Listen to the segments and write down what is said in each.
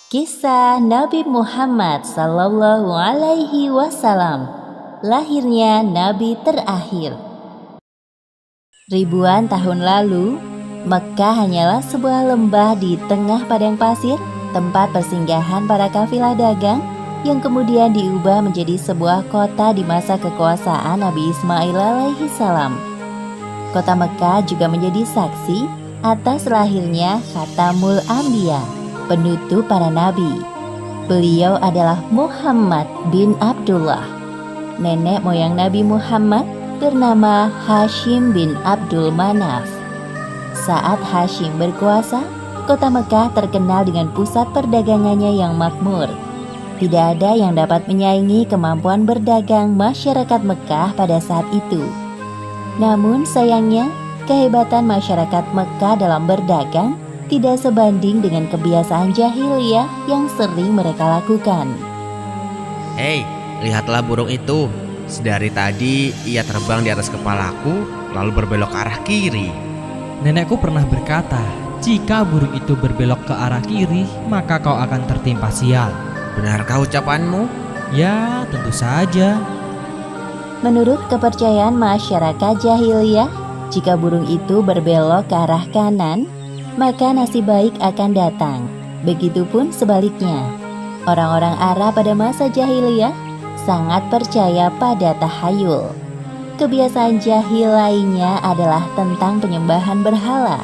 Kisah Nabi Muhammad Sallallahu Alaihi Wasallam. Lahirnya Nabi terakhir. Ribuan tahun lalu, Mekkah hanyalah sebuah lembah di tengah padang pasir, tempat persinggahan para kafilah dagang yang kemudian diubah menjadi sebuah kota di masa kekuasaan Nabi Ismail alaihi salam. Kota Mekkah juga menjadi saksi atas lahirnya Khatamul Anbiya, penutup para nabi. Beliau adalah Muhammad bin Abdullah. Nenek moyang Nabi Muhammad bernama Hashim bin Abdul Manaf. Saat Hashim berkuasa, kota Mekkah terkenal dengan pusat perdagangannya yang makmur. Tidak ada yang dapat menyaingi kemampuan berdagang masyarakat Mekkah pada saat itu. Namun sayangnya, kehebatan masyarakat Mekkah dalam berdagang tidak sebanding dengan kebiasaan jahiliyah yang sering mereka lakukan. Hei, lihatlah burung itu. Sedari tadi ia terbang di atas kepalaku, lalu berbelok ke arah kiri. Nenekku pernah berkata, jika burung itu berbelok ke arah kiri, maka kau akan tertimpa sial. Benarkah ucapanmu? Ya, tentu saja. Menurut kepercayaan masyarakat jahiliyah, jika burung itu berbelok ke arah kanan, maka nasib baik akan datang. Begitupun sebaliknya. Orang-orang Arab pada masa jahiliyah sangat percaya pada tahayul. Kebiasaan jahil lainnya adalah tentang penyembahan berhala.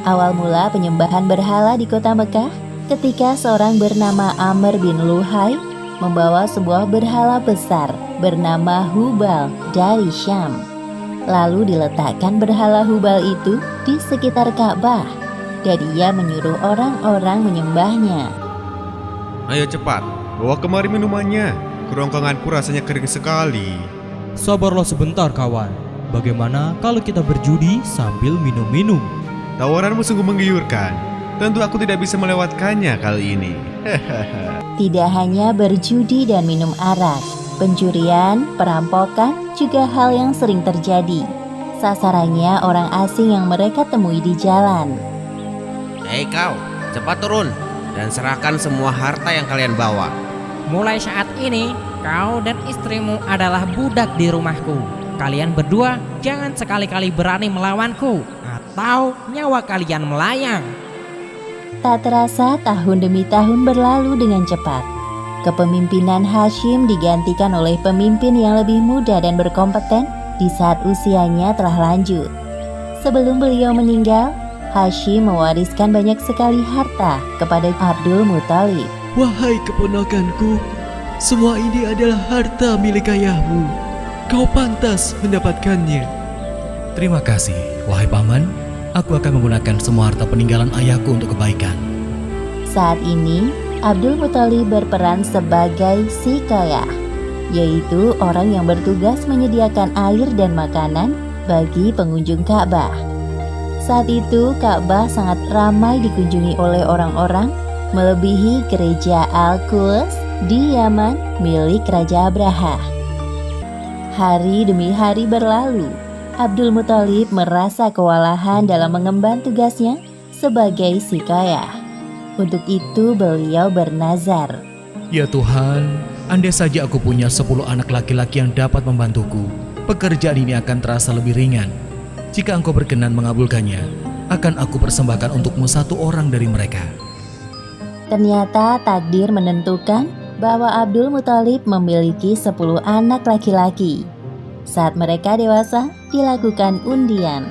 Awal mula penyembahan berhala di kota Mekkah ketika seorang bernama Amr bin Luhai membawa sebuah berhala besar bernama Hubal dari Syam. Lalu diletakkan berhala Hubal itu di sekitar Ka'bah dan ia menyuruh orang-orang menyembahnya. Ayo cepat, bawa kemari minumannya. Kerongkonganku rasanya kering sekali. Sabarlah sebentar kawan. Bagaimana kalau kita berjudi sambil minum-minum? Tawaranmu sungguh menggiurkan. Tentu aku tidak bisa melewatkannya kali ini. Tidak hanya berjudi dan minum arak, pencurian, perampokan juga hal yang sering terjadi. Sasarannya orang asing yang mereka temui di jalan. Hei kau, cepat turun dan serahkan semua harta yang kalian bawa. Mulai saat ini, kau dan istrimu adalah budak di rumahku. Kalian berdua jangan sekali-kali berani melawanku, atau nyawa kalian melayang. Tak terasa tahun demi tahun berlalu dengan cepat. Kepemimpinan Hashim digantikan oleh pemimpin yang lebih muda dan berkompeten di saat usianya telah lanjut. Sebelum beliau meninggal, Hashim mewariskan banyak sekali harta kepada Abdul Muthalib. Wahai keponakanku, semua ini adalah harta milik ayahmu. Kau pantas mendapatkannya. Terima kasih, wahai paman. Aku akan menggunakan semua harta peninggalan ayahku untuk kebaikan. Saat ini, Abdul Muthalib berperan sebagai sikayah, yaitu orang yang bertugas menyediakan air dan makanan bagi pengunjung Ka'bah. Saat itu, Ka'bah sangat ramai dikunjungi oleh orang-orang, melebihi gereja Al-Quds di Yaman milik Raja Abraha. Hari demi hari berlalu, Abdul Muthalib merasa kewalahan dalam mengemban tugasnya sebagai sikayah. Untuk itu beliau bernazar. Ya Tuhan, andai saja aku punya 10 anak laki-laki yang dapat membantuku, pekerjaan ini akan terasa lebih ringan. Jika Engkau berkenan mengabulkannya, akan aku persembahkan untukmu 1 orang dari mereka. Ternyata takdir menentukan bahwa Abdul Muthalib memiliki 10 anak laki-laki. Saat mereka dewasa, dilakukan undian.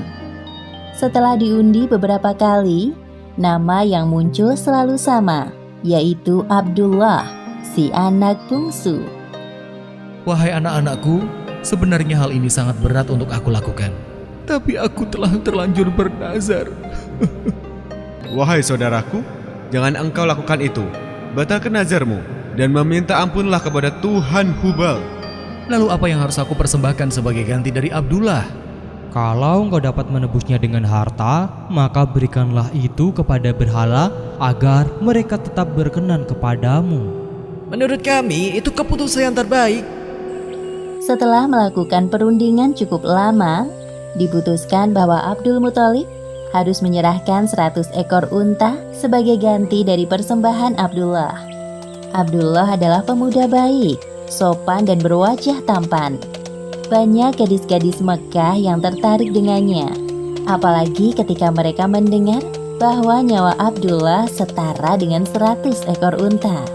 Setelah diundi beberapa kali, nama yang muncul selalu sama, yaitu Abdullah, si anak bungsu. Wahai anak-anakku, sebenarnya hal ini sangat berat untuk aku lakukan. Tapi aku telah terlanjur bernazar. Wahai saudaraku, jangan engkau lakukan itu. Batalkan nazarmu dan meminta ampunlah kepada Tuhan Hubal. Lalu apa yang harus aku persembahkan sebagai ganti dari Abdullah? Kalau engkau dapat menebusnya dengan harta, maka berikanlah itu kepada berhala agar mereka tetap berkenan kepadamu. Menurut kami, itu keputusan yang terbaik. Setelah melakukan perundingan cukup lama, diputuskan bahwa Abdul Muthalib harus menyerahkan 100 ekor unta sebagai ganti dari persembahan Abdullah. Abdullah adalah pemuda baik, sopan dan berwajah tampan. Banyak gadis-gadis Mekah yang tertarik dengannya, apalagi ketika mereka mendengar bahwa nyawa Abdullah setara dengan 100 ekor unta.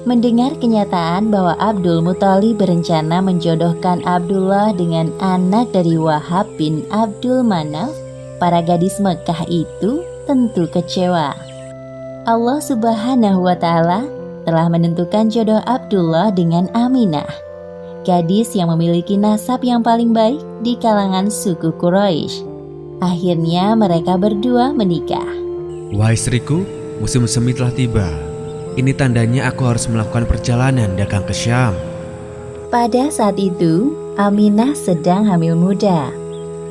Mendengar kenyataan bahwa Abdul Muthalib berencana menjodohkan Abdullah dengan anak dari Wahab bin Abdul Manaf, para gadis Mekah itu tentu kecewa. Allah Subhanahu wa Ta'ala telah menentukan jodoh Abdullah dengan Aminah, gadis yang memiliki nasab yang paling baik di kalangan suku Quraisy. Akhirnya mereka berdua menikah. Wahai istriku, musim semi telah tiba. Ini tandanya aku harus melakukan perjalanan dagang ke Syam. Pada saat itu, Aminah sedang hamil muda.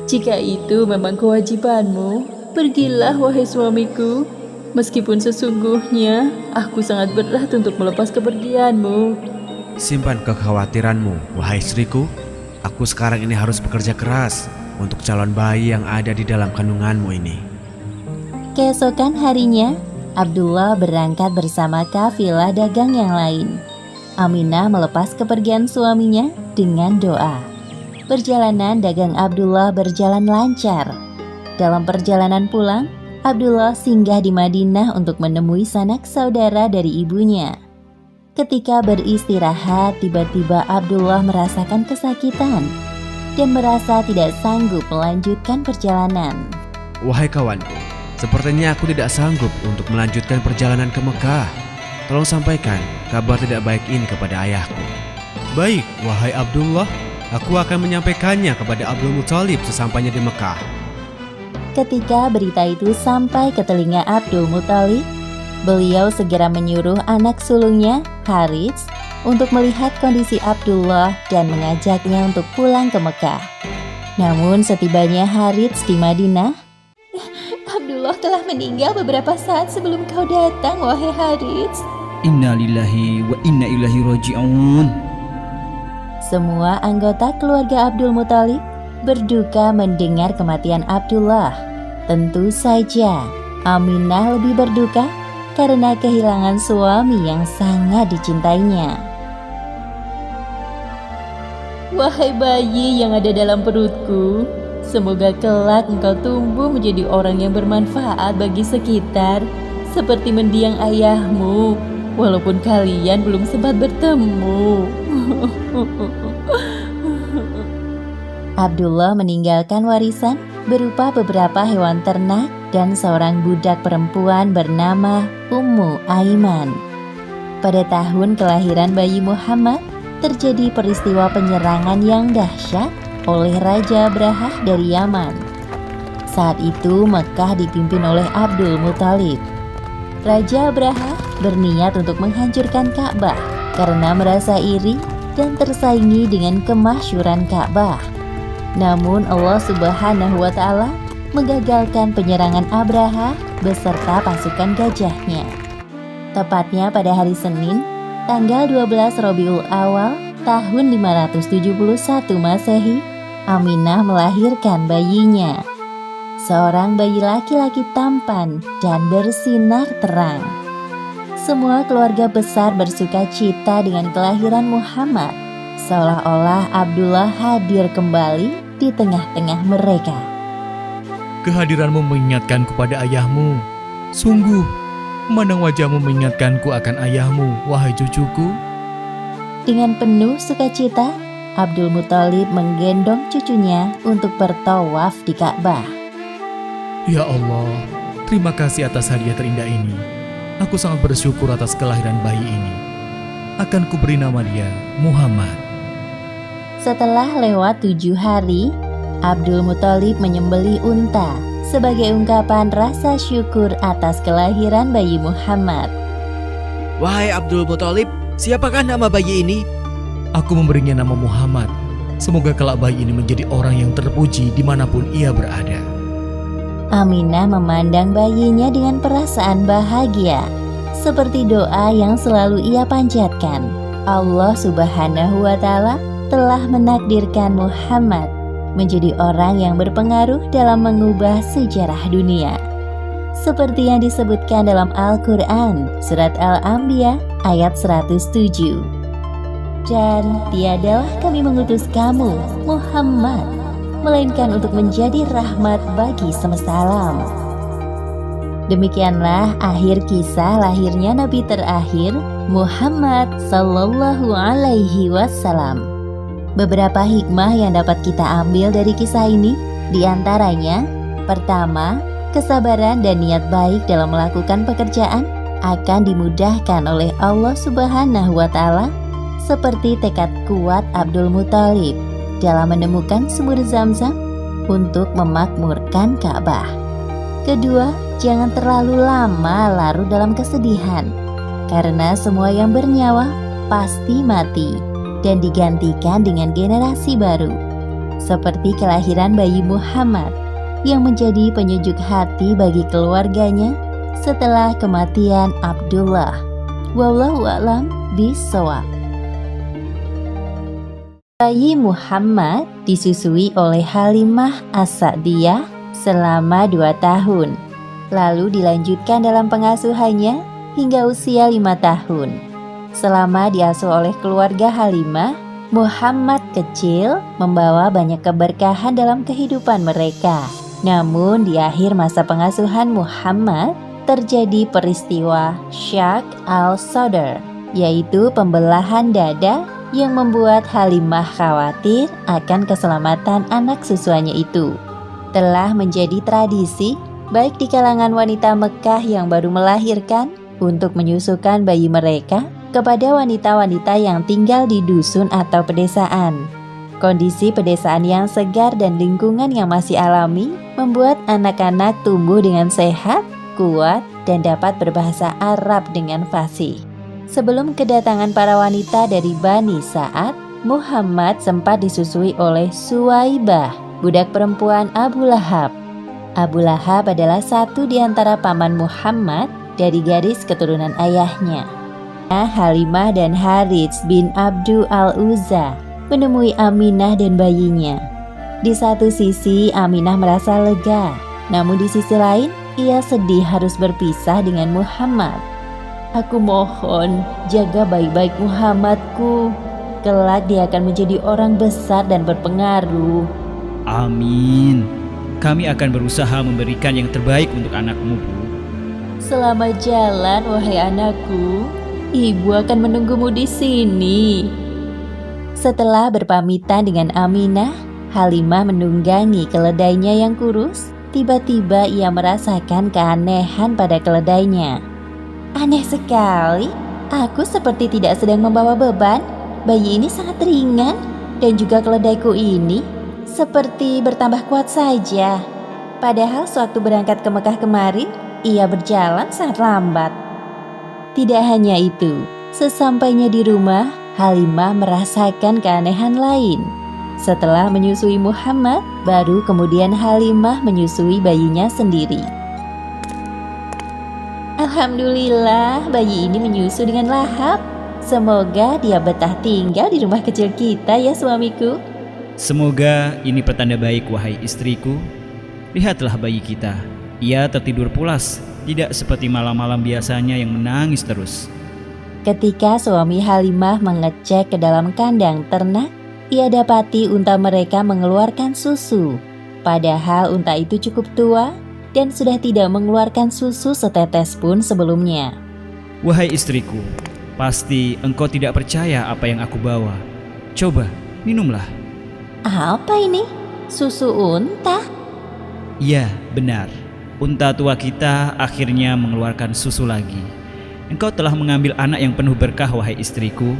Jika itu memang kewajibanmu, pergilah wahai suamiku. Meskipun sesungguhnya aku sangat berat untuk melepas kepergianmu. Simpan kekhawatiranmu, wahai istriku. Aku sekarang ini harus bekerja keras untuk calon bayi yang ada di dalam kandunganmu ini. Keesokan harinya, Abdullah berangkat bersama kafilah dagang yang lain. Aminah melepas kepergian suaminya dengan doa. Perjalanan dagang Abdullah berjalan lancar. Dalam perjalanan pulang, Abdullah singgah di Madinah untuk menemui sanak saudara dari ibunya. Ketika beristirahat, tiba-tiba Abdullah merasakan kesakitan dan merasa tidak sanggup melanjutkan perjalanan. Wahai kawanku, sepertinya aku tidak sanggup untuk melanjutkan perjalanan ke Mekah. Tolong sampaikan kabar tidak baik ini kepada ayahku. Baik, wahai Abdullah, aku akan menyampaikannya kepada Abdul Muthalib sesampainya di Mekah. Ketika berita itu sampai ke telinga Abdul Muthalib, beliau segera menyuruh anak sulungnya, Harits, untuk melihat kondisi Abdullah dan mengajaknya untuk pulang ke Mekah. Namun setibanya Harits di Madinah, Abdullah telah meninggal beberapa saat sebelum kau datang, wahai Harits. Inna lillahi wa inna ilaihi raji'un. Semua anggota keluarga Abdul Muthalib berduka mendengar kematian Abdullah. Tentu saja Aminah lebih berduka karena kehilangan suami yang sangat dicintainya. Wahai bayi yang ada dalam perutku, semoga kelak engkau tumbuh menjadi orang yang bermanfaat bagi sekitar, seperti mendiang ayahmu, walaupun kalian belum sempat bertemu. Abdullah meninggalkan warisan berupa beberapa hewan ternak dan seorang budak perempuan bernama Ummu Aiman. Pada tahun kelahiran bayi Muhammad, terjadi peristiwa penyerangan yang dahsyat oleh Raja Abrahah dari Yaman. Saat itu Mekah dipimpin oleh Abdul Muthalib. Raja Abrahah berniat untuk menghancurkan Ka'bah karena merasa iri dan tersaingi dengan kemasyhuran Ka'bah. Namun Allah Subhanahu wa Ta'ala menggagalkan penyerangan Abrahah beserta pasukan gajahnya. Tepatnya pada hari Senin, tanggal 12 Rabiul Awal tahun 571 Masehi, Aminah melahirkan bayinya. Seorang bayi laki-laki tampan dan bersinar terang. Semua keluarga besar bersuka cita dengan kelahiran Muhammad, seolah-olah Abdullah hadir kembali di tengah-tengah mereka. Kehadiranmu mengingatkanku pada ayahmu. Sungguh, memandang wajahmu mengingatkanku akan ayahmu, wahai cucuku. Dengan penuh sukacita, Abdul Muthalib menggendong cucunya untuk bertawaf di Ka'bah. Ya Allah, terima kasih atas hadiah terindah ini. Aku sangat bersyukur atas kelahiran bayi ini. Akan kuberi nama dia Muhammad. Setelah lewat 7 hari, Abdul Muthalib menyembelih unta sebagai ungkapan rasa syukur atas kelahiran bayi Muhammad. Wahai Abdul Muthalib, siapakah nama bayi ini? Aku memberinya nama Muhammad. Semoga kelak bayi ini menjadi orang yang terpuji dimanapun ia berada. Aminah memandang bayinya dengan perasaan bahagia, seperti doa yang selalu ia panjatkan. Allah Subhanahu wa Ta'ala telah menakdirkan Muhammad menjadi orang yang berpengaruh dalam mengubah sejarah dunia. Seperti yang disebutkan dalam Al-Quran, Surat Al-Anbiya ayat 107. Dan tiadalah kami mengutus kamu, Muhammad, melainkan untuk menjadi rahmat bagi semesta alam. Demikianlah akhir kisah lahirnya Nabi terakhir, Muhammad Sallallahu Alaihi Wasallam. Beberapa hikmah yang dapat kita ambil dari kisah ini, diantaranya, pertama, kesabaran dan niat baik dalam melakukan pekerjaan akan dimudahkan oleh Allah Subhanahu wa Ta'ala, seperti tekad kuat Abdul Muthalib dalam menemukan sumur Zam-Zam untuk memakmurkan Ka'bah. Kedua, jangan terlalu lama larut dalam kesedihan, karena semua yang bernyawa pasti mati dan digantikan dengan generasi baru, seperti kelahiran bayi Muhammad yang menjadi penyejuk hati bagi keluarganya setelah kematian Abdullah. Wallahu a'lam bishawab. Bayi Muhammad disusui oleh Halimah As-Sa'diyah selama 2 tahun, lalu dilanjutkan dalam pengasuhannya hingga usia 5 tahun. Selama diasuh oleh keluarga Halimah, Muhammad kecil membawa banyak keberkahan dalam kehidupan mereka. Namun di akhir masa pengasuhan Muhammad, terjadi peristiwa Syak al-Sadr, yaitu pembelahan dada yang membuat Halimah khawatir akan keselamatan anak susuannya itu. Telah menjadi tradisi baik di kalangan wanita Mekah yang baru melahirkan untuk menyusukan bayi mereka kepada wanita-wanita yang tinggal di dusun atau pedesaan. Kondisi pedesaan yang segar dan lingkungan yang masih alami membuat anak-anak tumbuh dengan sehat, kuat, dan dapat berbahasa Arab dengan fasih. Sebelum kedatangan para wanita dari Bani Sa'ad, Muhammad sempat disusui oleh Suwaibah, budak perempuan Abu Lahab. Abu Lahab adalah satu di antara paman Muhammad dari garis keturunan ayahnya. Halimah dan Harits bin Abdu al-Uzza menemui Aminah dan bayinya. Di satu sisi Aminah merasa lega, namun di sisi lain ia sedih harus berpisah dengan Muhammad. Aku mohon, jaga baik-baik Muhammadku. Kelak dia akan menjadi orang besar dan berpengaruh. Amin. Kami akan berusaha memberikan yang terbaik untuk anakmu, Bu. Selamat jalan, wahai anakku. Ibu akan menunggumu di sini. Setelah berpamitan dengan Aminah, Halimah menunggangi keledainya yang kurus. Tiba-tiba ia merasakan keanehan pada keledainya. Aneh sekali, aku seperti tidak sedang membawa beban. Bayi ini sangat ringan, dan juga keledaiku ini seperti bertambah kuat saja. Padahal sewaktu berangkat ke Mekah kemarin, ia berjalan sangat lambat. Tidak hanya itu, sesampainya di rumah, Halimah merasakan keanehan lain. Setelah menyusui Muhammad, baru kemudian Halimah menyusui bayinya sendiri. Alhamdulillah, bayi ini menyusu dengan lahap. Semoga dia betah tinggal di rumah kecil kita ya suamiku. Semoga ini pertanda baik, wahai istriku. Lihatlah bayi kita. Ia tertidur pulas, tidak seperti malam-malam biasanya yang menangis terus. Ketika suami Halimah mengecek ke dalam kandang ternak, ia dapati unta mereka mengeluarkan susu. Padahal unta itu cukup tua dan sudah tidak mengeluarkan susu setetes pun sebelumnya. Wahai istriku, pasti engkau tidak percaya apa yang aku bawa. Coba, minumlah. Apa ini? Susu unta? Iya, benar. Unta tua kita akhirnya mengeluarkan susu lagi. Engkau telah mengambil anak yang penuh berkah, wahai istriku.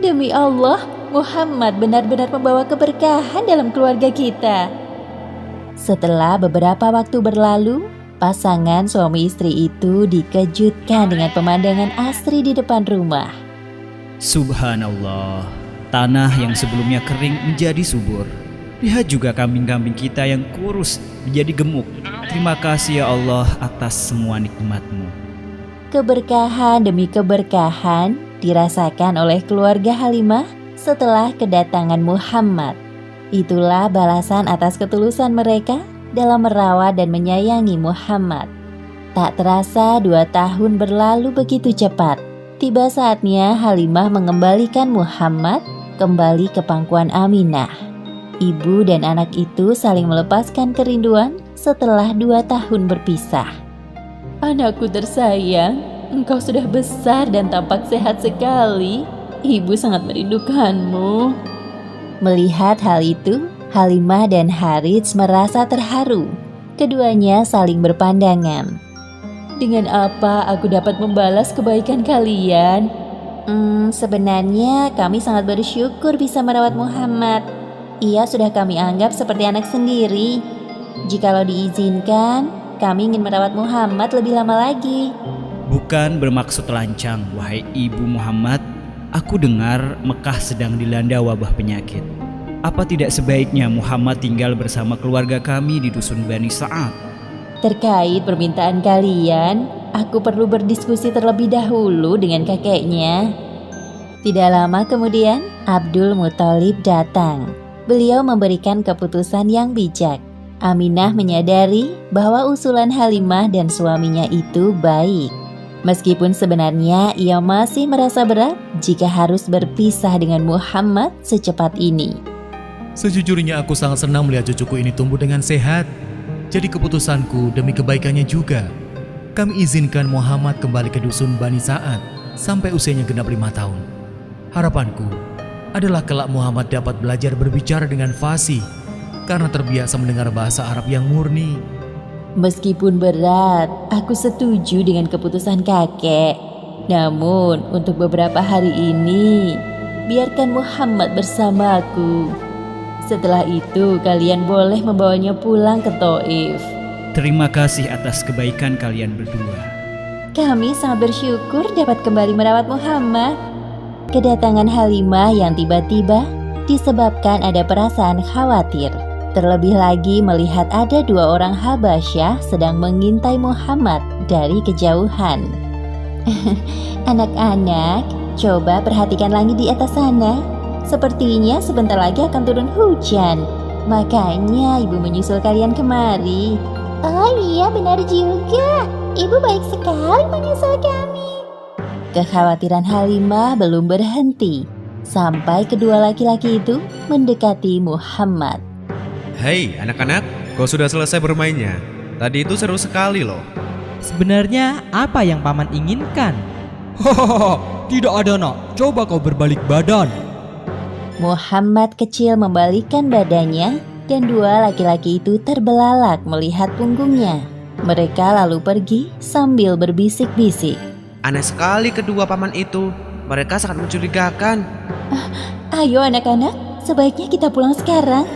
Demi Allah, Muhammad benar-benar membawa keberkahan dalam keluarga kita. Setelah beberapa waktu berlalu, pasangan suami istri itu dikejutkan dengan pemandangan asri di depan rumah. Subhanallah, tanah yang sebelumnya kering menjadi subur. Lihat juga kambing-kambing kita yang kurus menjadi gemuk. Terima kasih ya Allah atas semua nikmat-Mu. Keberkahan demi keberkahan dirasakan oleh keluarga Halimah setelah kedatangan Muhammad. Itulah balasan atas ketulusan mereka dalam merawat dan menyayangi Muhammad. Tak terasa 2 tahun berlalu begitu cepat. Tiba saatnya Halimah mengembalikan Muhammad kembali ke pangkuan Aminah. Ibu dan anak itu saling melepaskan kerinduan setelah 2 tahun berpisah. Anakku tersayang, engkau sudah besar dan tampak sehat sekali. Ibu sangat merindukanmu. Melihat hal itu, Halimah dan Harits merasa terharu. Keduanya saling berpandangan. Dengan apa aku dapat membalas kebaikan kalian? Sebenarnya kami sangat bersyukur bisa merawat Muhammad. Ia sudah kami anggap seperti anak sendiri. Jikalau diizinkan, kami ingin merawat Muhammad lebih lama lagi. Bukan bermaksud lancang, wahai ibu Muhammad. Aku dengar Mekah sedang dilanda wabah penyakit. Apa tidak sebaiknya Muhammad tinggal bersama keluarga kami di dusun Bani Sa'ad? Terkait permintaan kalian, aku perlu berdiskusi terlebih dahulu dengan kakeknya. Tidak lama kemudian, Abdul Muthalib datang. Beliau memberikan keputusan yang bijak. Aminah menyadari bahwa usulan Halimah dan suaminya itu baik. Meskipun sebenarnya ia masih merasa berat jika harus berpisah dengan Muhammad secepat ini. Sejujurnya aku sangat senang melihat cucuku ini tumbuh dengan sehat. Jadi keputusanku demi kebaikannya juga. Kami izinkan Muhammad kembali ke dusun Bani Sa'ad sampai usianya genap 5 tahun. Harapanku adalah kelak Muhammad dapat belajar berbicara dengan fasih karena terbiasa mendengar bahasa Arab yang murni. Meskipun berat, aku setuju dengan keputusan kakek. Namun, untuk beberapa hari ini, biarkan Muhammad bersamaku. Setelah itu, kalian boleh membawanya pulang ke Taif. Terima kasih atas kebaikan kalian berdua. Kami sangat bersyukur dapat kembali merawat Muhammad. Kedatangan Halimah yang tiba-tiba disebabkan ada perasaan khawatir. Terlebih lagi melihat ada 2 orang Habasyah sedang mengintai Muhammad dari kejauhan. Anak-anak, coba perhatikan langit di atas sana. Sepertinya sebentar lagi akan turun hujan. Makanya ibu menyusul kalian kemari. Oh iya, benar juga. Ibu baik sekali menyusul kami. Kekhawatiran Halimah belum berhenti sampai kedua laki-laki itu mendekati Muhammad. Hei anak-anak, kau sudah selesai bermainnya? Tadi itu seru sekali loh. Sebenarnya apa yang paman inginkan? Hahaha, tidak ada nak. Coba kau berbalik badan. Muhammad kecil membalikkan badannya dan 2 laki-laki itu terbelalak melihat punggungnya. Mereka lalu pergi sambil berbisik-bisik. Aneh sekali kedua paman itu. Mereka sangat mencurigakan. Ayo anak-anak, sebaiknya kita pulang sekarang.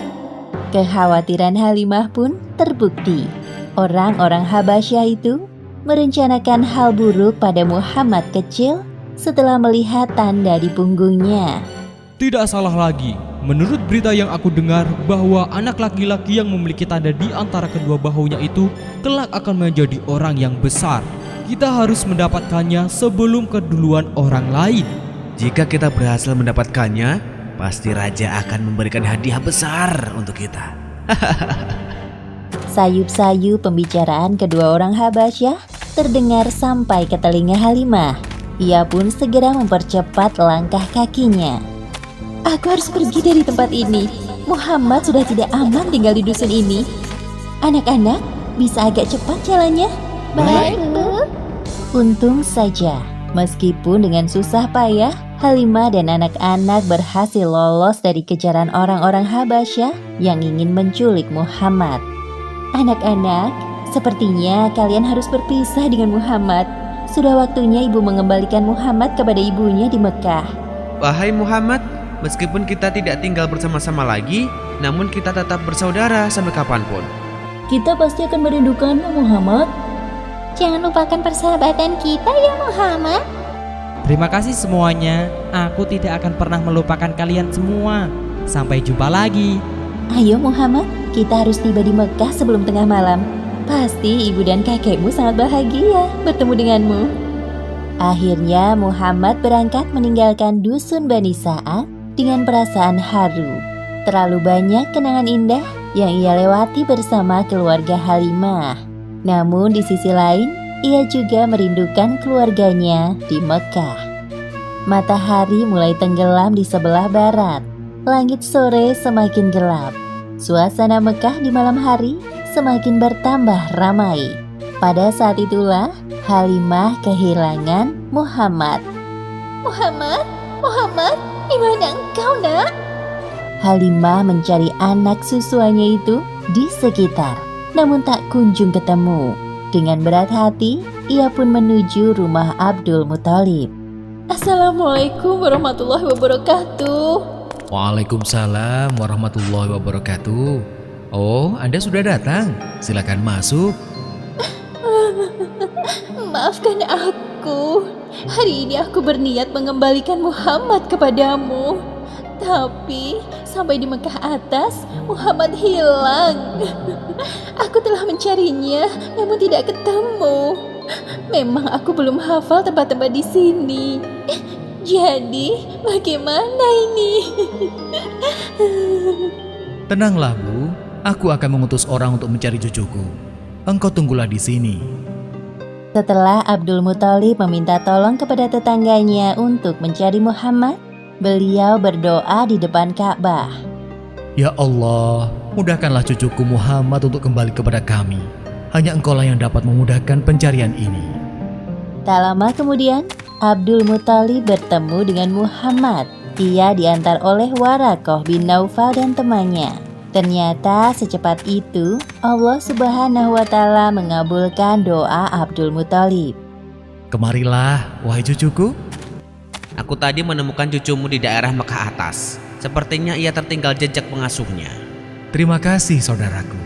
Kekhawatiran Halimah pun terbukti. Orang-orang Habasyah itu merencanakan hal buruk pada Muhammad kecil setelah melihat tanda di punggungnya. Tidak salah lagi. Menurut berita yang aku dengar bahwa anak laki-laki yang memiliki tanda di antara kedua bahunya itu kelak akan menjadi orang yang besar. Kita harus mendapatkannya sebelum keduluan orang lain. Jika kita berhasil mendapatkannya, pasti raja akan memberikan hadiah besar untuk kita. Sayup-sayup pembicaraan kedua orang Habasyah terdengar sampai ke telinga Halimah. Ia pun segera mempercepat langkah kakinya. Aku harus pergi dari tempat ini. Muhammad sudah tidak aman tinggal di dusun ini. Anak-anak, bisa agak cepat jalannya? Baik, Bu. Untung saja, meskipun dengan susah payah, Halimah dan anak-anak berhasil lolos dari kejaran orang-orang Habasyah yang ingin menculik Muhammad. Anak-anak, sepertinya kalian harus berpisah dengan Muhammad. Sudah waktunya ibu mengembalikan Muhammad kepada ibunya di Mekah. Wahai Muhammad, meskipun kita tidak tinggal bersama-sama lagi, namun kita tetap bersaudara sampai kapanpun. Kita pasti akan merindukanmu, Muhammad. Jangan lupakan persahabatan kita ya Muhammad. Terima kasih semuanya. Aku tidak akan pernah melupakan kalian semua. Sampai jumpa lagi. Ayo Muhammad, kita harus tiba di Mekah sebelum tengah malam. Pasti ibu dan kakekmu sangat bahagia bertemu denganmu. Akhirnya Muhammad berangkat meninggalkan dusun Bani Sa'ad dengan perasaan haru. Terlalu banyak kenangan indah yang ia lewati bersama keluarga Halimah. Namun di sisi lain, ia juga merindukan keluarganya di Mekah. Matahari mulai tenggelam di sebelah barat. Langit sore semakin gelap. Suasana Mekah di malam hari semakin bertambah ramai. Pada saat itulah Halimah kehilangan Muhammad. Muhammad, di mana engkau, Nak? Halimah mencari anak susuannya itu di sekitar, namun tak kunjung ketemu. Dengan berat hati, ia pun menuju rumah Abdul Muthalib. Assalamualaikum warahmatullahi wabarakatuh. Waalaikumsalam warahmatullahi wabarakatuh. Oh, Anda sudah datang. Silakan masuk. Maafkan aku. Hari ini aku berniat mengembalikan Muhammad kepadamu. Tapi sampai di Mekah atas, Muhammad hilang. Aku telah mencarinya, namun tidak ketemu. Memang aku belum hafal tempat-tempat di sini. Jadi, bagaimana ini? Tenanglah, Bu. Aku akan mengutus orang untuk mencari cucuku. Engkau tunggulah di sini. Setelah Abdul Muthalib meminta tolong kepada tetangganya untuk mencari Muhammad, beliau berdoa di depan Ka'bah. Ya Allah, mudahkanlah cucuku Muhammad untuk kembali kepada kami. Hanya Engkaulah yang dapat memudahkan pencarian ini. Tak lama kemudian, Abdul Muthalib bertemu dengan Muhammad. Ia diantar oleh Waraqah bin Naufal dan temannya. Ternyata secepat itu Allah Subhanahu wa Ta'ala mengabulkan doa Abdul Muthalib. Kemarilah, wahai cucuku. Aku tadi menemukan cucumu di daerah Mekah atas. Sepertinya ia tertinggal jejak pengasuhnya. Terima kasih, saudaraku.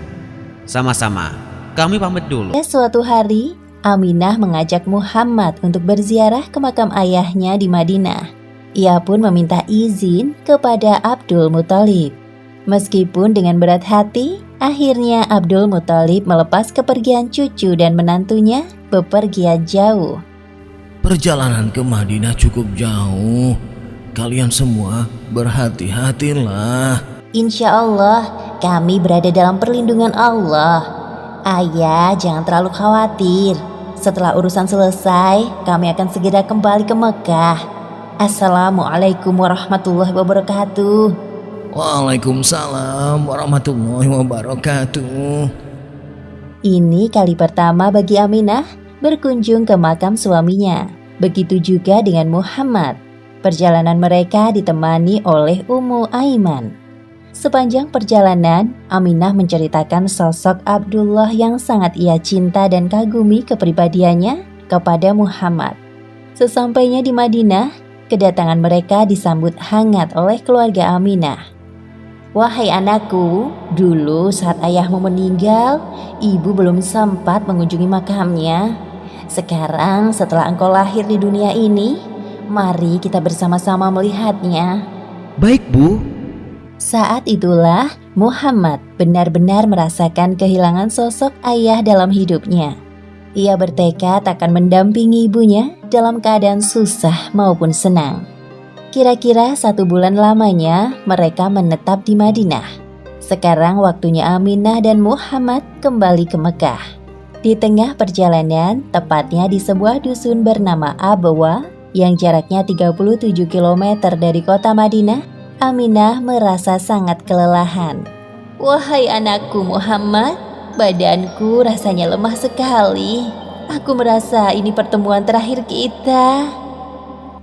Sama-sama. Kami pamit dulu. Suatu hari, Aminah mengajak Muhammad untuk berziarah ke makam ayahnya di Madinah. Ia pun meminta izin kepada Abdul Muthalib. Meskipun dengan berat hati, akhirnya Abdul Muthalib melepas kepergian cucu dan menantunya bepergian jauh. Perjalanan ke Madinah cukup jauh. Kalian semua berhati-hatilah. Insya Allah, kami berada dalam perlindungan Allah. Ayah, jangan terlalu khawatir. Setelah urusan selesai, kami akan segera kembali ke Mekah. Assalamualaikum warahmatullahi wabarakatuh. Waalaikumsalam warahmatullahi wabarakatuh. Ini kali pertama bagi Aminah berkunjung ke makam suaminya. Begitu juga dengan Muhammad. Perjalanan mereka ditemani oleh Ummu Aiman. Sepanjang perjalanan, Aminah menceritakan sosok Abdullah yang sangat ia cinta dan kagumi kepribadiannya kepada Muhammad. Sesampainya di Madinah, kedatangan mereka disambut hangat oleh keluarga Aminah. Wahai anakku, dulu saat ayahmu meninggal, ibu belum sempat mengunjungi makamnya. Sekarang setelah engkau lahir di dunia ini, mari kita bersama-sama melihatnya. Baik, Bu. Saat itulah Muhammad benar-benar merasakan kehilangan sosok ayah dalam hidupnya. Ia bertekad akan mendampingi ibunya dalam keadaan susah maupun senang. Kira-kira 1 bulan lamanya mereka menetap di Madinah. Sekarang waktunya Aminah dan Muhammad kembali ke Mekah. Di tengah perjalanan, tepatnya di sebuah dusun bernama Abawa yang jaraknya 37 km dari kota Madinah, Aminah merasa sangat kelelahan. Wahai anakku Muhammad, badanku rasanya lemah sekali. Aku merasa ini pertemuan terakhir kita.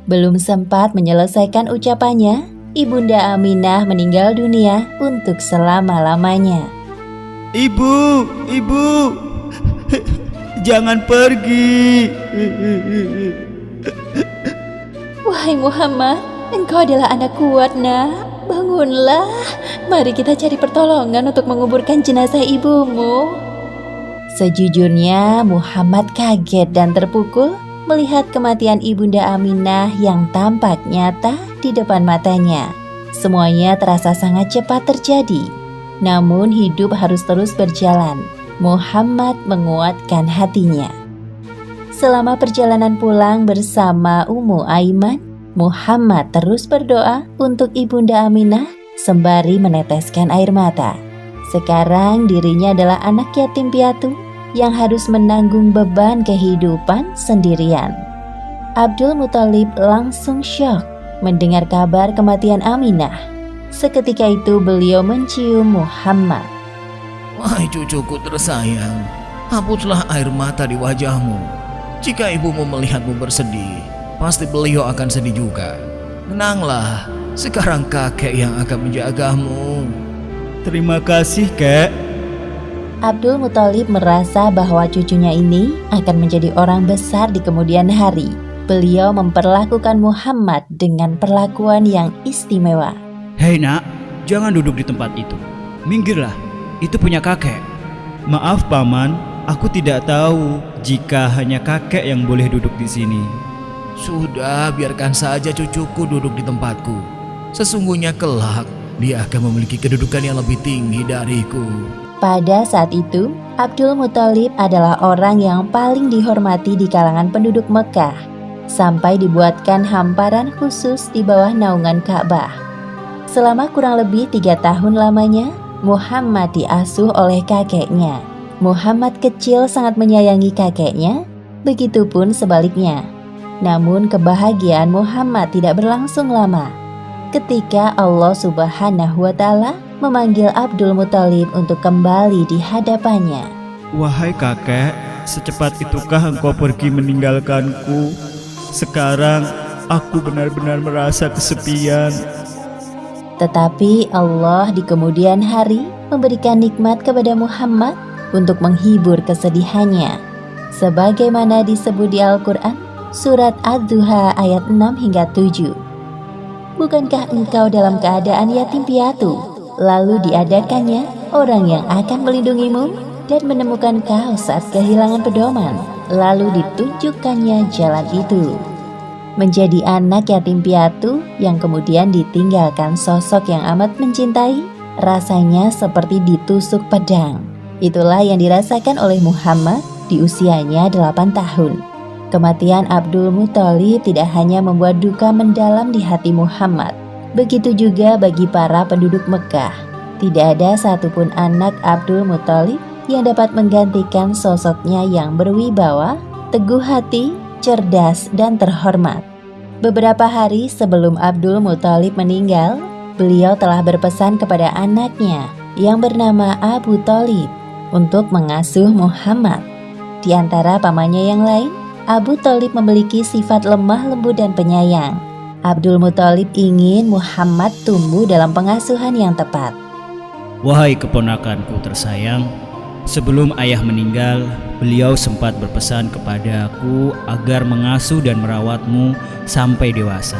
Belum sempat menyelesaikan ucapannya, Ibunda Aminah meninggal dunia untuk selama-lamanya. Ibu, jangan pergi. Wahai Muhammad, engkau adalah anak kuat, Nak. Bangunlah, mari kita cari pertolongan untuk menguburkan jenazah ibumu. Sejujurnya Muhammad kaget dan terpukul melihat kematian Ibunda Aminah yang tampak nyata di depan matanya. Semuanya terasa sangat cepat terjadi. Namun hidup harus terus berjalan. Muhammad menguatkan hatinya. Selama perjalanan pulang bersama Ummu Aiman, Muhammad terus berdoa untuk Ibunda Aminah sembari meneteskan air mata. Sekarang dirinya adalah anak yatim piatu yang harus menanggung beban kehidupan sendirian. Abdul Muthalib langsung syok mendengar kabar kematian Aminah. Seketika itu beliau mencium Muhammad. Wahai cucuku tersayang, hapuslah air mata di wajahmu. Jika ibumu melihatmu bersedih, pasti beliau akan sedih juga. Tenanglah, sekarang kakek yang akan menjagamu. Terima kasih, Kek. Abdul Muthalib merasa bahwa cucunya ini akan menjadi orang besar di kemudian hari. Beliau memperlakukan Muhammad dengan perlakuan yang istimewa. Hei nak, jangan duduk di tempat itu. Minggirlah, itu punya kakek. Maaf, Paman. Aku tidak tahu jika hanya kakek yang boleh duduk di sini. Sudah, biarkan saja cucuku duduk di tempatku. Sesungguhnya kelak dia akan memiliki kedudukan yang lebih tinggi dariku. Pada saat itu, Abdul Muthalib adalah orang yang paling dihormati di kalangan penduduk Mekah, sampai dibuatkan hamparan khusus di bawah naungan Ka'bah. Selama kurang lebih 3 tahun lamanya, Muhammad diasuh oleh kakeknya. Muhammad kecil sangat menyayangi kakeknya, begitupun sebaliknya. Namun kebahagiaan Muhammad tidak berlangsung lama. Ketika Allah Subhanahu wa Ta'ala memanggil Abdul Muthalib untuk kembali di hadapannya. Wahai kakek, secepat itukah engkau pergi meninggalkanku? Sekarang aku benar-benar merasa kesepian. Tetapi Allah di kemudian hari memberikan nikmat kepada Muhammad untuk menghibur kesedihannya. Sebagaimana disebut di Al-Quran, surat Ad-Duha ayat 6 hingga 7. Bukankah engkau dalam keadaan yatim piatu, lalu diadakannya orang yang akan melindungimu dan menemukan kau saat kehilangan pedoman, lalu ditunjukkannya jalan itu. Menjadi anak yatim piatu yang kemudian ditinggalkan sosok yang amat mencintai, rasanya seperti ditusuk pedang. Itulah yang dirasakan oleh Muhammad di usianya 8 tahun. Kematian Abdul Muthalib tidak hanya membuat duka mendalam di hati Muhammad, begitu juga bagi para penduduk Mekah. Tidak ada satupun anak Abdul Muthalib yang dapat menggantikan sosoknya yang berwibawa, teguh hati, cerdas, dan terhormat. Beberapa hari sebelum Abdul Muthalib meninggal, beliau telah berpesan kepada anaknya yang bernama Abu Thalib untuk mengasuh Muhammad. Di antara pamannya yang lain, Abu Thalib memiliki sifat lemah lembut dan penyayang. Abdul Muthalib ingin Muhammad tumbuh dalam pengasuhan yang tepat. Wahai keponakanku tersayang, sebelum ayah meninggal, beliau sempat berpesan kepadaku agar mengasuh dan merawatmu sampai dewasa.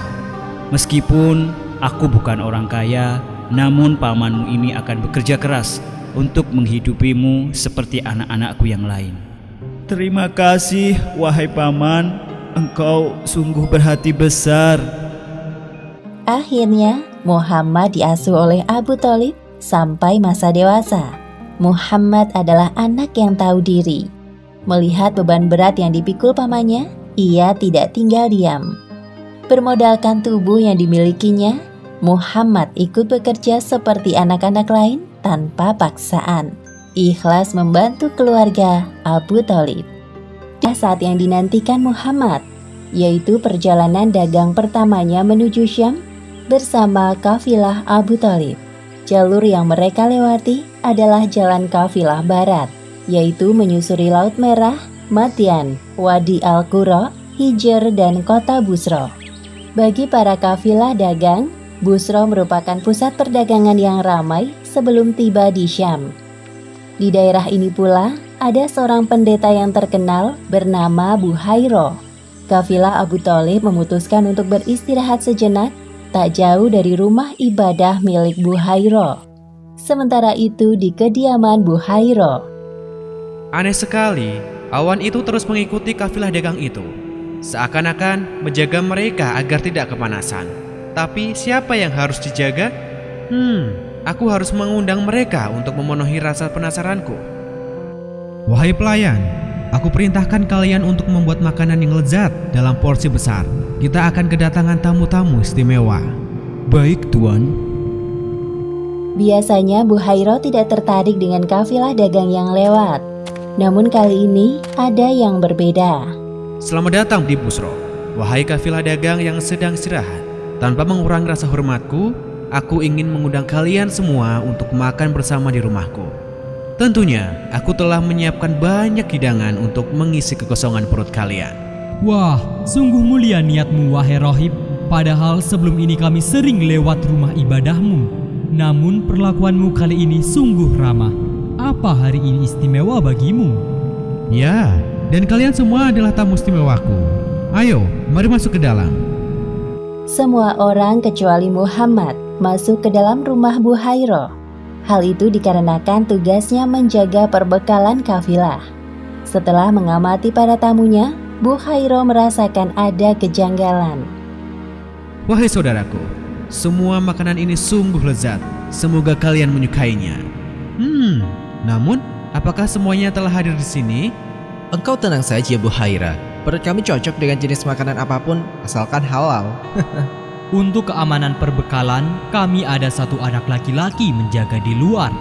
Meskipun aku bukan orang kaya, namun pamanmu ini akan bekerja keras untuk menghidupimu seperti anak-anakku yang lain. Terima kasih, wahai Paman. Engkau sungguh berhati besar. Akhirnya, Muhammad diasuh oleh Abu Thalib sampai masa dewasa. Muhammad adalah anak yang tahu diri. Melihat beban berat yang dipikul pamannya, ia tidak tinggal diam. Bermodalkan tubuh yang dimilikinya, Muhammad ikut bekerja seperti anak-anak lain tanpa paksaan. Ikhlas membantu keluarga Abu Thalib. Saat yang dinantikan Muhammad, yaitu perjalanan dagang pertamanya menuju Syam bersama kafilah Abu Thalib. Jalur yang mereka lewati adalah jalan kafilah barat, yaitu menyusuri Laut Merah, Madian, Wadi Al-Qura, Hijr, dan kota Busra. Bagi para kafilah dagang, Busra merupakan pusat perdagangan yang ramai sebelum tiba di Syam. Di daerah ini pula ada seorang pendeta yang terkenal bernama Buhairah. Kafilah Abu Thalib memutuskan untuk beristirahat sejenak tak jauh dari rumah ibadah milik Buhairah. Sementara itu di kediaman Buhairah, Aneh sekali, awan itu terus mengikuti kafilah dagang itu, seakan-akan menjaga mereka agar tidak kepanasan. Tapi siapa yang harus dijaga? Aku harus mengundang mereka untuk memenuhi rasa penasaranku. Wahai pelayan, aku perintahkan kalian untuk membuat makanan yang lezat dalam porsi besar. Kita akan kedatangan tamu-tamu istimewa. Baik, Tuan. Biasanya Buhairo tidak tertarik dengan kafilah dagang yang lewat. Namun kali ini ada yang berbeda. Selamat datang di Busro, wahai kafilah dagang yang sedang istirahat. Tanpa mengurangi rasa hormatku, aku ingin mengundang kalian semua untuk makan bersama di rumahku. Tentunya, aku telah menyiapkan banyak hidangan untuk mengisi kekosongan perut kalian. Wah, sungguh mulia niatmu wahai Rohib. Padahal sebelum ini kami sering lewat rumah ibadahmu. Namun perlakuanmu kali ini sungguh ramah. Apa hari ini istimewa bagimu? Ya, dan kalian semua adalah tamu istimewaku. Ayo, mari masuk ke dalam. Semua orang kecuali Muhammad masuk ke dalam rumah Buhairo. Hal itu dikarenakan tugasnya menjaga perbekalan kafilah. Setelah mengamati para tamunya, Buhairo merasakan ada kejanggalan. Wahai saudaraku, semua makanan ini sungguh lezat. Semoga kalian menyukainya. Namun, apakah semuanya telah hadir di sini? Engkau tenang saja, Buhaira. Perut kami cocok dengan jenis makanan apapun, asalkan halal. Untuk keamanan perbekalan, kami ada satu anak laki-laki menjaga di luar.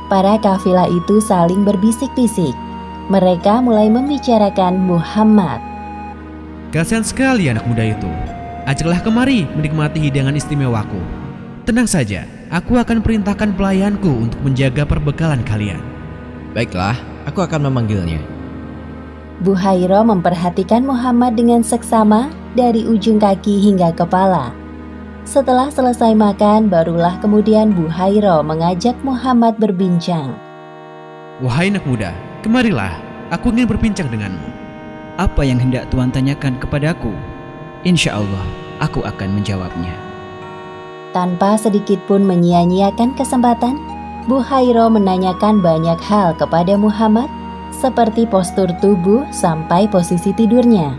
Para kafilah itu saling berbisik-bisik. Mereka mulai membicarakan Muhammad. Kasihan sekali anak muda itu. Ajaklah kemari menikmati hidangan istimewaku. Tenang saja, aku akan perintahkan pelayanku untuk menjaga perbekalan kalian. Baiklah, aku akan memanggilnya. Buhairo memperhatikan Muhammad dengan seksama dari ujung kaki hingga kepala. Setelah selesai makan, barulah kemudian Buhairo mengajak Muhammad berbincang. Wahai anak muda, kemarilah, aku ingin berbincang denganmu. Apa yang hendak Tuan tanyakan kepadaku? Insya Allah, aku akan menjawabnya. Tanpa sedikit pun menyia-nyiakan kesempatan, Buhairo menanyakan banyak hal kepada Muhammad, seperti postur tubuh sampai posisi tidurnya.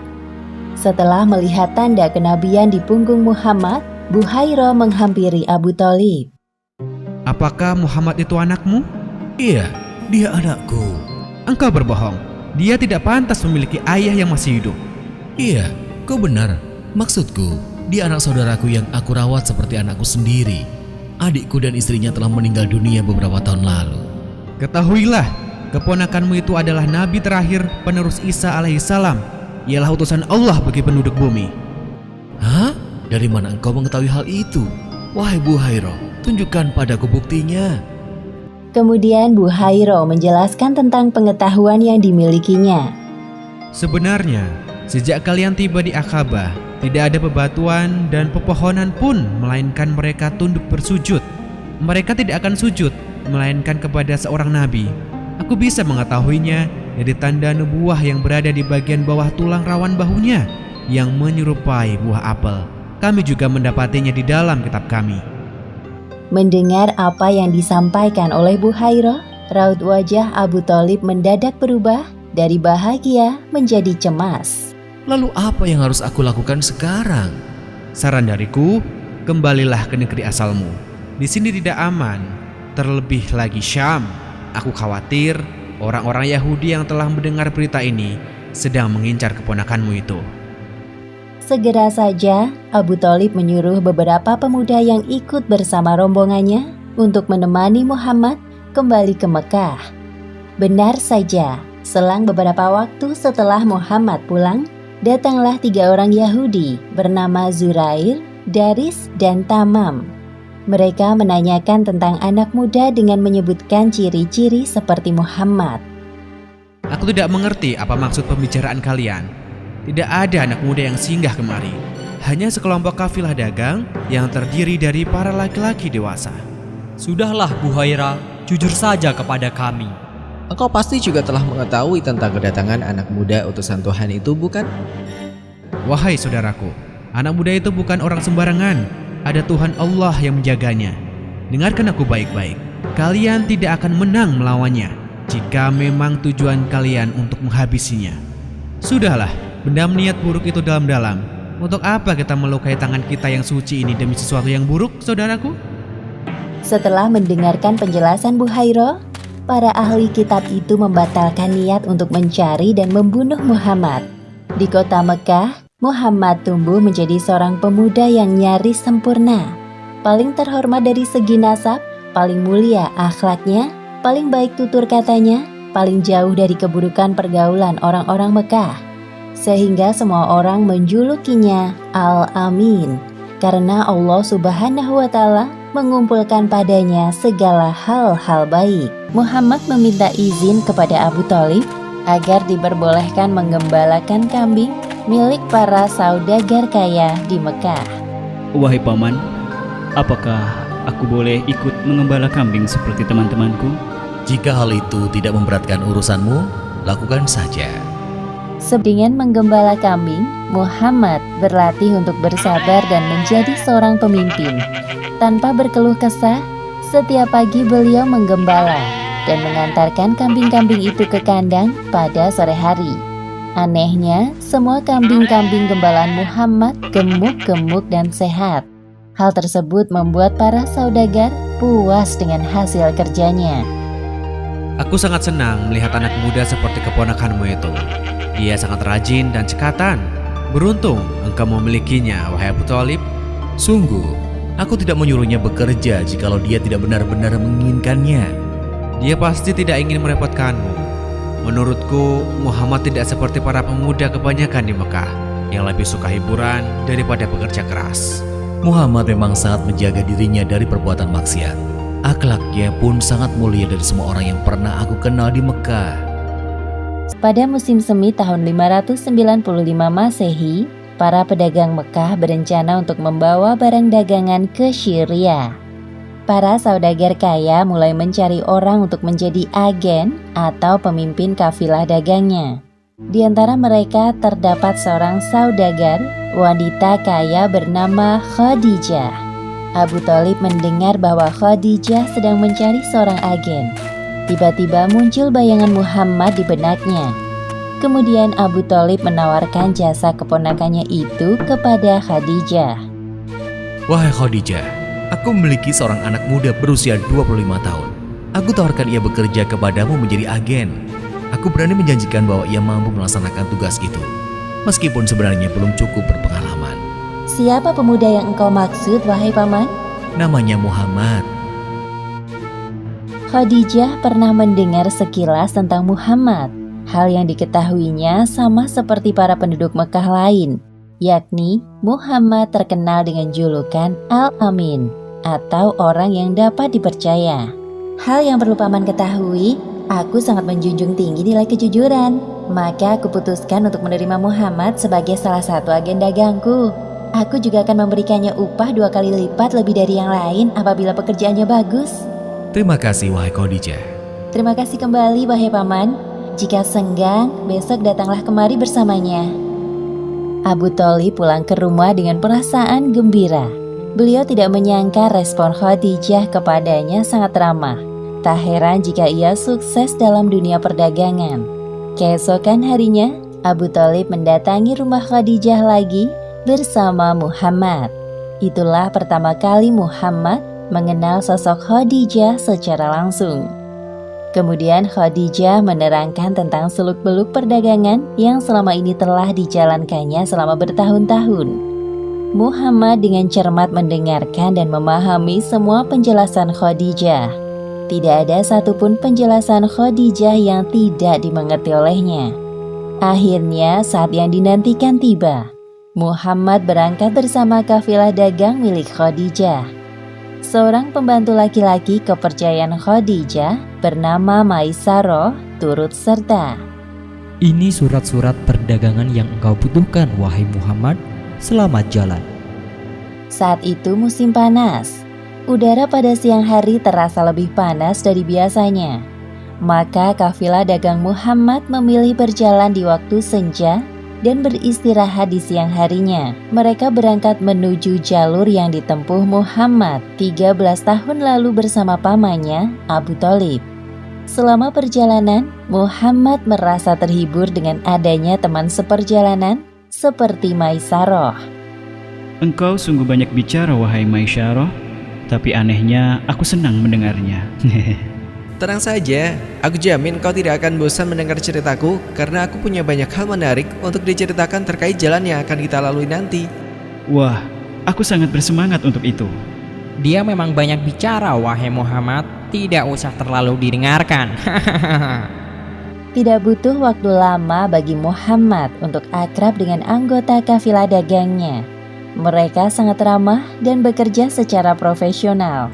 Setelah melihat tanda kenabian di punggung Muhammad, Buhairo menghampiri Abu Thalib. Apakah Muhammad itu anakmu? Iya, dia anakku. Engkau berbohong. Dia tidak pantas memiliki ayah yang masih hidup. Iya, kau benar. Maksudku, dia anak saudaraku yang aku rawat seperti anakku sendiri. Adikku dan istrinya telah meninggal dunia beberapa tahun lalu. Ketahuilah, keponakanmu itu adalah nabi terakhir penerus Isa alaihissalam. Ialah utusan Allah bagi penduduk bumi. Hah? Dari mana engkau mengetahui hal itu? Wahai Buhairo, tunjukkan padaku buktinya. Kemudian Buhairo menjelaskan tentang pengetahuan yang dimilikinya. Sebenarnya, sejak kalian tiba di Aqabah, tidak ada bebatuan dan pepohonan pun, melainkan mereka tunduk bersujud. Mereka tidak akan sujud, melainkan kepada seorang nabi. Aku bisa mengetahuinya dari tanda nubuah yang berada di bagian bawah tulang rawan bahunya, yang menyerupai buah apel. Kami juga mendapatinya di dalam kitab kami. Mendengar apa yang disampaikan oleh Buhairo, raut wajah Abu Thalib mendadak berubah dari bahagia menjadi cemas. Lalu apa yang harus aku lakukan sekarang? Saran dariku, kembalilah ke negeri asalmu. Di sini tidak aman, terlebih lagi Syam. Aku khawatir orang-orang Yahudi yang telah mendengar berita ini sedang mengincar keponakanmu itu. Segera saja Abu Thalib menyuruh beberapa pemuda yang ikut bersama rombongannya untuk menemani Muhammad kembali ke Mekah. Benar saja, selang beberapa waktu setelah Muhammad pulang, datanglah 3 orang Yahudi bernama Zurair, Daris, dan Tamam. Mereka menanyakan tentang anak muda dengan menyebutkan ciri-ciri seperti Muhammad. Aku tidak mengerti apa maksud pembicaraan kalian. Tidak ada anak muda yang singgah kemari. Hanya sekelompok kafilah dagang yang terdiri dari para laki-laki dewasa. Sudahlah Buhaira, jujur saja kepada kami. Engkau pasti juga telah mengetahui tentang kedatangan anak muda utusan Tuhan itu, bukan? Wahai saudaraku, anak muda itu bukan orang sembarangan. Ada Tuhan Allah yang menjaganya. Dengarkan aku baik-baik. Kalian tidak akan menang melawannya jika memang tujuan kalian untuk menghabisinya. Sudahlah, pendam niat buruk itu dalam-dalam. Untuk apa kita melukai tangan kita yang suci ini demi sesuatu yang buruk, saudaraku? Setelah mendengarkan penjelasan Buhairo, para ahli kitab itu membatalkan niat untuk mencari dan membunuh Muhammad. Di kota Mekah, Muhammad tumbuh menjadi seorang pemuda yang nyaris sempurna. Paling terhormat dari segi nasab, paling mulia akhlaknya, paling baik tutur katanya, paling jauh dari keburukan pergaulan orang-orang Mekah. Sehingga semua orang menjulukinya Al-Amin, karena Allah Subhanahu wa Ta'ala mengumpulkan padanya segala hal-hal baik. Muhammad meminta izin kepada Abu Thalib agar diperbolehkan menggembalakan kambing milik para saudagar kaya di Mekah. Wahai paman, apakah aku boleh ikut mengembala kambing seperti teman-temanku? Jika hal itu tidak memberatkan urusanmu, lakukan saja. Dengan menggembala kambing, Muhammad berlatih untuk bersabar dan menjadi seorang pemimpin. Tanpa berkeluh kesah, setiap pagi beliau menggembala dan mengantarkan kambing-kambing itu ke kandang pada sore hari. Anehnya, semua kambing-kambing gembalaan Muhammad gemuk-gemuk dan sehat. Hal tersebut membuat para saudagar puas dengan hasil kerjanya. Aku sangat senang melihat anak muda seperti keponakanmu itu. Dia sangat rajin dan cekatan. Beruntung engkau memilikinya, wahai Abu Thalib. Sungguh, aku tidak menyuruhnya bekerja jikalau dia tidak benar-benar menginginkannya. Dia pasti tidak ingin merepotkanmu. Menurutku, Muhammad tidak seperti para pemuda kebanyakan di Mekah yang lebih suka hiburan daripada bekerja keras. Muhammad memang sangat menjaga dirinya dari perbuatan maksiat. Akhlaknya pun sangat mulia dari semua orang yang pernah aku kenal di Mekah. Pada musim semi tahun 595 Masehi, para pedagang Mekah berencana untuk membawa barang dagangan ke Syria. Para saudagar kaya mulai mencari orang untuk menjadi agen atau pemimpin kafilah dagangnya. Di antara mereka terdapat seorang saudagar, wanita kaya bernama Khadijah. Abu Thalib mendengar bahwa Khadijah sedang mencari seorang agen. Tiba-tiba muncul bayangan Muhammad di benaknya. Kemudian Abu Thalib menawarkan jasa keponakannya itu kepada Khadijah. Wahai Khadijah, aku memiliki seorang anak muda berusia 25 tahun. Aku tawarkan ia bekerja kepadamu menjadi agen. Aku berani menjanjikan bahwa ia mampu melaksanakan tugas itu, meskipun sebenarnya belum cukup berpengalaman. Siapa pemuda yang engkau maksud, wahai paman? Namanya Muhammad. Khadijah pernah mendengar sekilas tentang Muhammad. Hal yang diketahuinya sama seperti para penduduk Mekah lain, yakni Muhammad terkenal dengan julukan Al-Amin atau orang yang dapat dipercaya. Hal yang perlu paman ketahui, aku sangat menjunjung tinggi nilai kejujuran. Maka aku putuskan untuk menerima Muhammad sebagai salah satu agen dagangku. Aku juga akan memberikannya upah 2 kali lipat lebih dari yang lain apabila pekerjaannya bagus. Terima kasih, wahai Khadijah. Terima kasih kembali, wahai paman. Jika senggang, besok datanglah kemari bersamanya. Abu Thalib pulang ke rumah dengan perasaan gembira. Beliau tidak menyangka respon Khadijah kepadanya sangat ramah. Tak heran jika ia sukses dalam dunia perdagangan. Keesokan harinya, Abu Thalib mendatangi rumah Khadijah lagi bersama Muhammad. Itulah pertama kali Muhammad mengenal sosok Khadijah secara langsung. Kemudian Khadijah menerangkan tentang seluk-beluk perdagangan yang selama ini telah dijalankannya selama bertahun-tahun. Muhammad dengan cermat mendengarkan dan memahami semua penjelasan Khadijah. Tidak ada satupun penjelasan Khadijah yang tidak dimengerti olehnya. Akhirnya saat yang dinantikan tiba. Muhammad berangkat bersama kafilah dagang milik Khadijah. Seorang pembantu laki-laki kepercayaan Khadijah bernama Maisarah turut serta. Ini surat-surat perdagangan yang engkau butuhkan, wahai Muhammad. Selamat jalan. Saat itu musim panas. Udara pada siang hari terasa lebih panas dari biasanya. Maka kafilah dagang Muhammad memilih berjalan di waktu senja dan beristirahat di siang harinya. Mereka berangkat menuju jalur yang ditempuh Muhammad 13 tahun lalu bersama pamannya Abu Thalib. Selama perjalanan, Muhammad merasa terhibur dengan adanya teman seperjalanan seperti Maisarah. Engkau sungguh banyak bicara, wahai Maisarah, tapi anehnya aku senang mendengarnya. Tenang saja, aku jamin kau tidak akan bosan mendengar ceritaku karena aku punya banyak hal menarik untuk diceritakan terkait jalan yang akan kita lalui nanti. Wah, aku sangat bersemangat untuk itu. Dia memang banyak bicara, wahai Muhammad. Tidak usah terlalu didengarkan. Tidak butuh waktu lama bagi Muhammad untuk akrab dengan anggota kafilah dagangnya. Mereka sangat ramah dan bekerja secara profesional.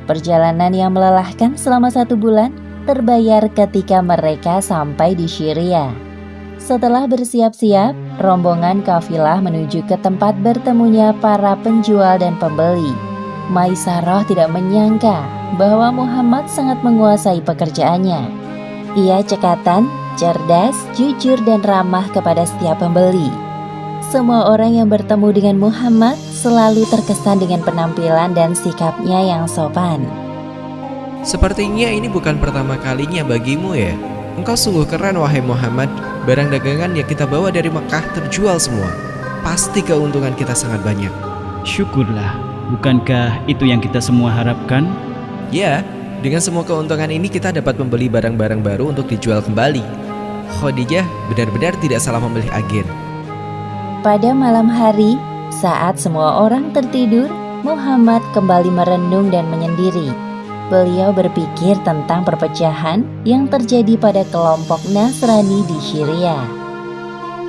Perjalanan yang melelahkan selama 1 bulan terbayar ketika mereka sampai di Syria. Setelah bersiap-siap, rombongan kafilah menuju ke tempat bertemunya para penjual dan pembeli. Maisarah tidak menyangka bahwa Muhammad sangat menguasai pekerjaannya. Ia cekatan, cerdas, jujur, dan ramah kepada setiap pembeli. Semua orang yang bertemu dengan Muhammad selalu terkesan dengan penampilan dan sikapnya yang sopan. Sepertinya ini bukan pertama kalinya bagimu ya. Engkau sungguh keren wahai Muhammad. Barang dagangan yang kita bawa dari Mekah terjual semua. Pasti keuntungan kita sangat banyak. Syukurlah, bukankah itu yang kita semua harapkan? Ya, dengan semua keuntungan ini kita dapat membeli barang-barang baru untuk dijual kembali. Khadijah benar-benar tidak salah memilih agen. Pada malam hari, saat semua orang tertidur, Muhammad kembali merenung dan menyendiri. Beliau berpikir tentang perpecahan yang terjadi pada kelompok Nasrani di Syria.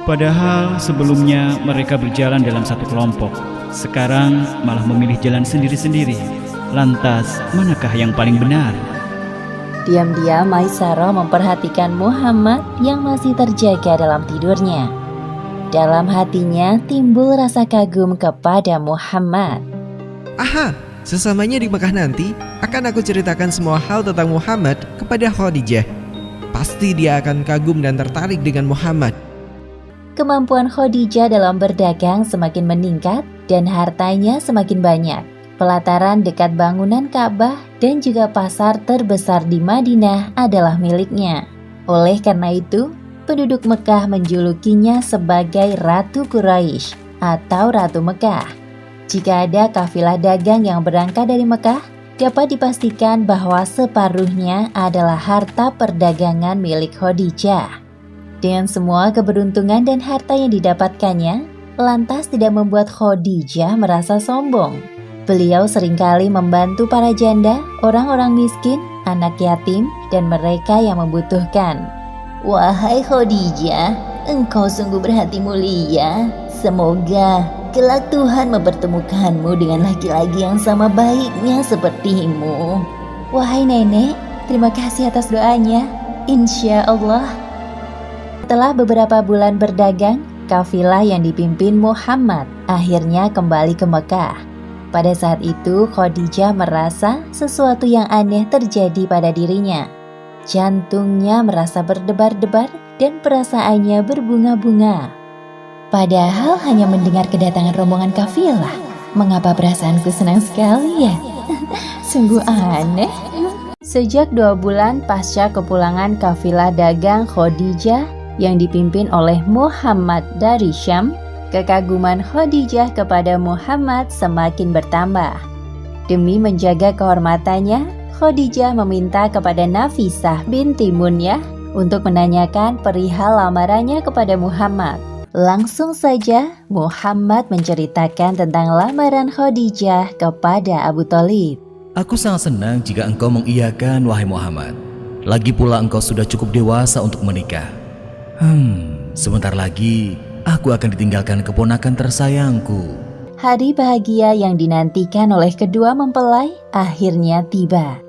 Padahal sebelumnya mereka berjalan dalam satu kelompok. Sekarang malah memilih jalan sendiri-sendiri. Lantas, manakah yang paling benar? Diam-diam Maisarah memperhatikan Muhammad yang masih terjaga dalam tidurnya. Dalam hatinya timbul rasa kagum kepada Muhammad. Aha, sesamanya di Mekah nanti akan aku ceritakan semua hal tentang Muhammad kepada Khadijah. Pasti dia akan kagum dan tertarik dengan Muhammad. Kemampuan Khadijah dalam berdagang semakin meningkat dan hartanya semakin banyak. Pelataran dekat bangunan Ka'bah dan juga pasar terbesar di Madinah adalah miliknya. Oleh karena itu, penduduk Mekah menjulukinya sebagai Ratu Quraisy atau Ratu Mekah. Jika ada kafilah dagang yang berangkat dari Mekah, dapat dipastikan bahwa separuhnya adalah harta perdagangan milik Khadijah. Dengan semua keberuntungan dan harta yang didapatkannya, lantas tidak membuat Khadijah merasa sombong. Beliau seringkali membantu para janda, orang-orang miskin, anak yatim, dan mereka yang membutuhkan. Wahai Khadijah, engkau sungguh berhati mulia. Semoga kelak Tuhan mempertemukanmu dengan laki-laki yang sama baiknya sepertimu. Wahai nenek, terima kasih atas doanya. Insya Allah. Setelah beberapa bulan berdagang, kafilah yang dipimpin Muhammad akhirnya kembali ke Mekah. Pada saat itu, Khadijah merasa sesuatu yang aneh terjadi pada dirinya. Jantungnya merasa berdebar-debar dan perasaannya berbunga-bunga. Padahal hanya mendengar kedatangan rombongan kafilah, mengapa perasaanku senang sekali ya? Sungguh aneh. Sejak 2 bulan pasca kepulangan kafilah dagang Khadijah yang dipimpin oleh Muhammad dari Syam, kekaguman Khadijah kepada Muhammad semakin bertambah. Demi menjaga kehormatannya, Khadijah meminta kepada Nafisah binti Munyah untuk menanyakan perihal lamarannya kepada Muhammad. Langsung saja Muhammad menceritakan tentang lamaran Khadijah kepada Abu Thalib. Aku sangat senang jika engkau mengiyakan, wahai Muhammad. Lagi pula engkau sudah cukup dewasa untuk menikah. Sebentar lagi aku akan ditinggalkan keponakan tersayangku. Hari bahagia yang dinantikan oleh kedua mempelai akhirnya tiba.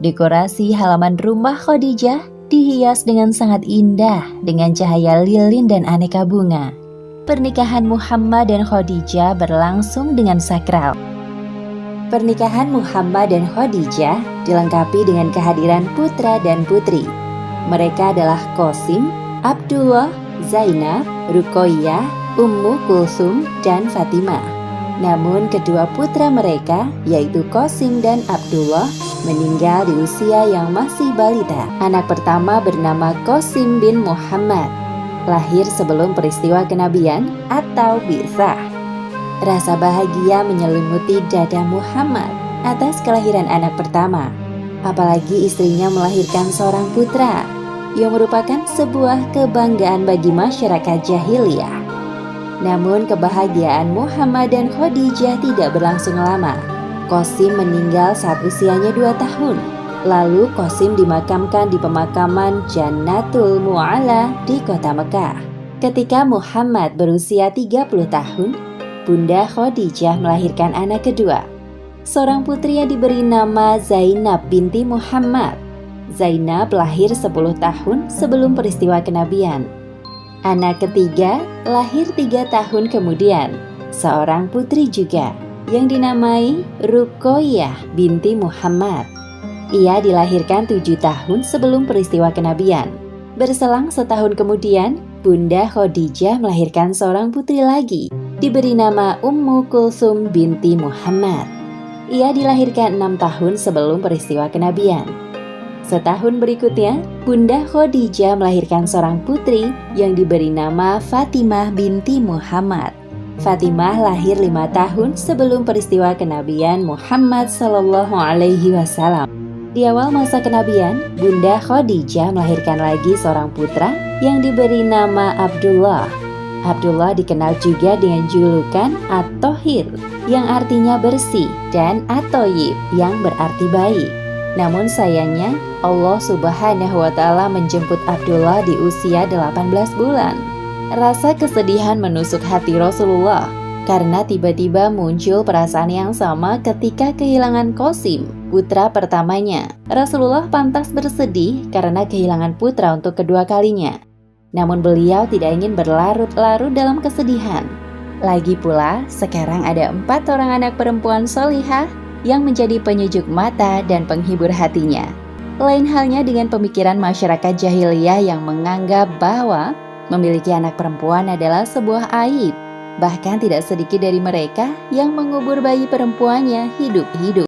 Dekorasi halaman rumah Khadijah dihias dengan sangat indah dengan cahaya lilin dan aneka bunga. Pernikahan Muhammad dan Khadijah berlangsung dengan sakral. Pernikahan Muhammad dan Khadijah dilengkapi dengan kehadiran putra dan putri. Mereka adalah Qasim, Abdullah, Zainab, Ruqayyah, Ummu Kulsum, dan Fatimah. Namun kedua putra mereka, yaitu Qasim dan Abdullah, meninggal di usia yang masih balita. Anak pertama bernama Qasim bin Muhammad, lahir sebelum peristiwa kenabian atau bi'tsah. Rasa bahagia menyelimuti dada Muhammad atas kelahiran anak pertama. Apalagi istrinya melahirkan seorang putra, yang merupakan sebuah kebanggaan bagi masyarakat jahiliyah. Namun kebahagiaan Muhammad dan Khadijah tidak berlangsung lama. Qasim meninggal saat usianya 2 tahun. Lalu Qasim dimakamkan di pemakaman Jannatul Mu'alla di kota Mekah. Ketika Muhammad berusia 30 tahun, Bunda Khadijah melahirkan anak kedua. Seorang putri yang diberi nama Zainab binti Muhammad. Zainab lahir 10 tahun sebelum peristiwa kenabian. Anak ketiga lahir 3 tahun kemudian, seorang putri juga yang dinamai Ruqayyah binti Muhammad. Ia dilahirkan 7 tahun sebelum peristiwa kenabian. Berselang setahun kemudian, Bunda Khadijah melahirkan seorang putri lagi, diberi nama Ummu Kulsum binti Muhammad. Ia dilahirkan 6 tahun sebelum peristiwa kenabian. Setahun berikutnya, Bunda Khadijah melahirkan seorang putri yang diberi nama Fatimah binti Muhammad. Fatimah lahir 5 tahun sebelum peristiwa kenabian Muhammad SAW. Di awal masa kenabian, Bunda Khadijah melahirkan lagi seorang putra yang diberi nama Abdullah. Abdullah dikenal juga dengan julukan At-Thahir yang artinya bersih dan At-Thayyib yang berarti baik. Namun sayangnya Allah Subhanahu wa Ta'ala menjemput Abdullah di usia 18 bulan. Rasa kesedihan menusuk hati Rasulullah karena tiba-tiba muncul perasaan yang sama ketika kehilangan Qasim, putra pertamanya. Rasulullah pantas bersedih karena kehilangan putra untuk kedua kalinya. Namun beliau tidak ingin berlarut-larut dalam kesedihan. Lagi pula, sekarang ada 4 orang anak perempuan solihah yang menjadi penyejuk mata dan penghibur hatinya. Lain halnya dengan pemikiran masyarakat jahiliyah yang menganggap bahwa memiliki anak perempuan adalah sebuah aib. Bahkan tidak sedikit dari mereka yang mengubur bayi perempuannya hidup-hidup.